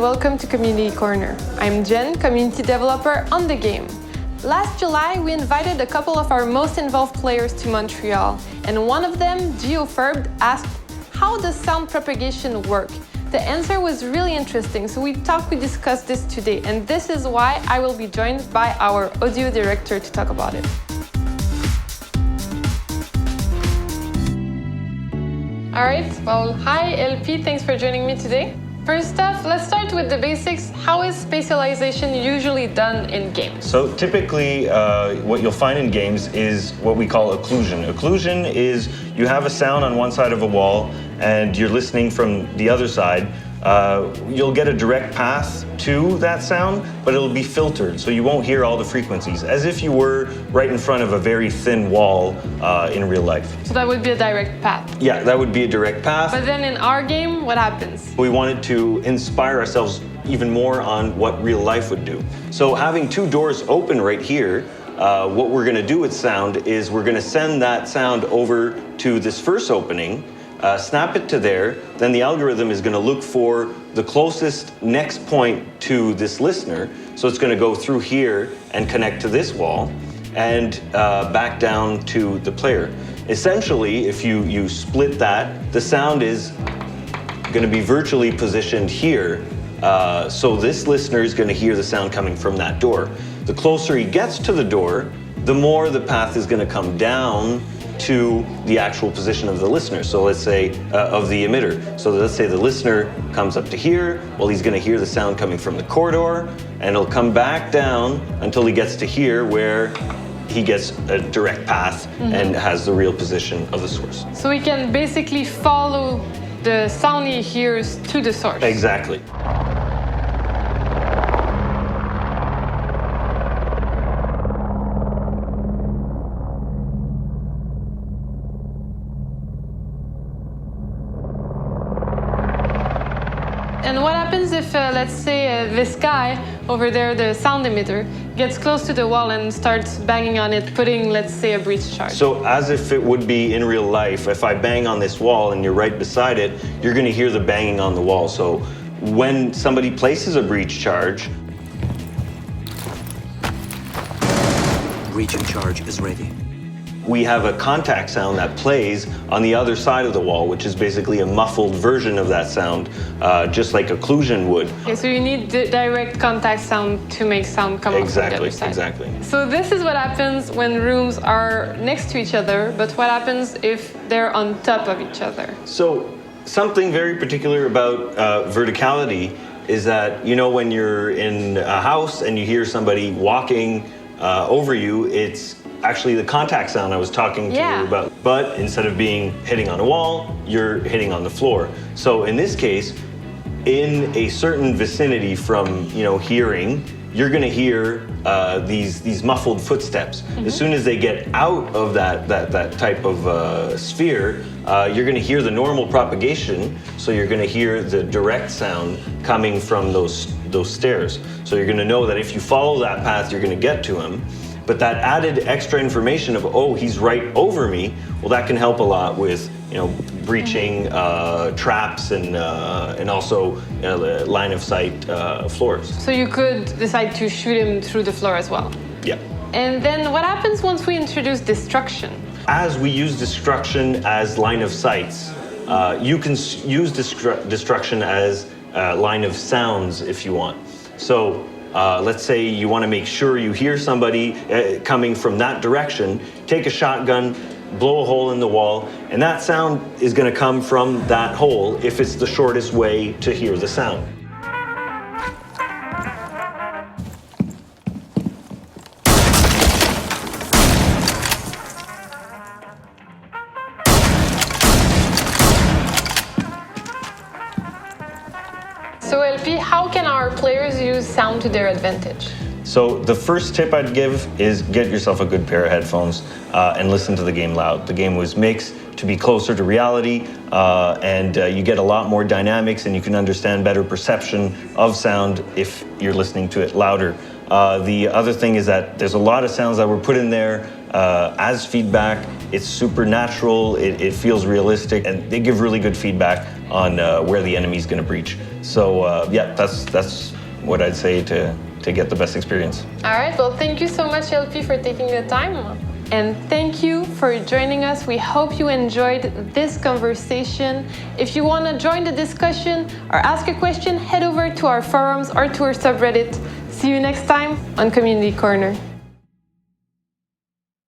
welcome to Community Corner. I'm Jen, community developer on the game. Last July, we invited a couple of our most involved players to Montreal, and one of them, GeoFerb, asked, how does sound propagation work? The answer was really interesting, so we discussed this today, and this is why I will be joined by our audio director to talk about it. All right, well, hi LP, thanks for joining me today. First off, let's start with the basics. How is spatialization usually done in games? So typically, what you'll find in games is what we call occlusion. Occlusion is you have a sound on one side of a wall and you're listening from the other side. You'll get a direct path to that sound, but it'll be filtered, so you won't hear all the frequencies, as if you were right in front of a very thin wall in real life. So that would be a direct path? Yeah, that would be a direct path. But then in our game, what happens? We wanted to inspire ourselves even more on what real life would do. So having two doors open right here, what we're going to do with sound is we're going to send that sound over to this first opening, snap it to there, then the algorithm is going to look for the closest next point to this listener. So it's going to go through here and connect to this wall and back down to the player. Essentially, if you split that, the sound is going to be virtually positioned here. So this listener is going to hear the sound coming from that door. The closer he gets to the door, the more the path is going to come down to the actual position of the listener. So let's say of the emitter. So let's say the listener comes up to here. Well, he's going to hear the sound coming from the corridor, and it'll come back down until he gets to here, where he gets a direct path and has the real position of the source. So we can basically follow the sound he hears to the source. Exactly. And what happens if, let's say, this guy over there, the sound emitter, gets close to the wall and starts banging on it, putting, let's say, a breach charge? So as if it would be in real life, if I bang on this wall and you're right beside it, you're going to hear the banging on the wall. So when somebody places a breach charge, breaching charge is ready. We have a contact sound that plays on the other side of the wall, which is basically a muffled version of that sound, just like occlusion would. Okay, so you need the direct contact sound to make sound come out from the other side. Exactly. So this is what happens when rooms are next to each other, but what happens if they're on top of each other? So something very particular about verticality is that, you know, when you're in a house and you hear somebody walking over you, it's actually the contact sound I was talking to you about. But instead of hitting on a wall, you're hitting on the floor. So in this case, in a certain vicinity from, hearing, you're going to hear these muffled footsteps. As soon as they get out of that type of sphere, you're going to hear the normal propagation. So you're going to hear the direct sound coming from those stairs. So you're going to know that if you follow that path, you're going to get to him. But that added extra information of, oh, he's right over me, well, that can help a lot with, breaching traps and also line of sight floors. So you could decide to shoot him through the floor as well. Yeah. And then what happens once we introduce destruction? As we use destruction as line of sights, you can use destruction as line of sounds if you want. So let's say you want to make sure you hear somebody coming from that direction, take a shotgun, blow a hole in the wall, and that sound is going to come from that hole if it's the shortest way to hear the sound. So LP, how can our players use sound to their advantage? So the first tip I'd give is get yourself a good pair of headphones and listen to the game loud. The game was mixed to be closer to reality, and you get a lot more dynamics and you can understand better perception of sound if you're listening to it louder. The other thing is that there's a lot of sounds that were put in there as feedback. It's super natural, it feels realistic, and they give really good feedback on where the enemy's going to breach. So yeah, that's what I'd say to get the best experience. All right, well, thank you so much, LP, for taking the time. And thank you for joining us. We hope you enjoyed this conversation. If you want to join the discussion or ask a question, head over to our forums or to our subreddit. See you next time on Community Corner.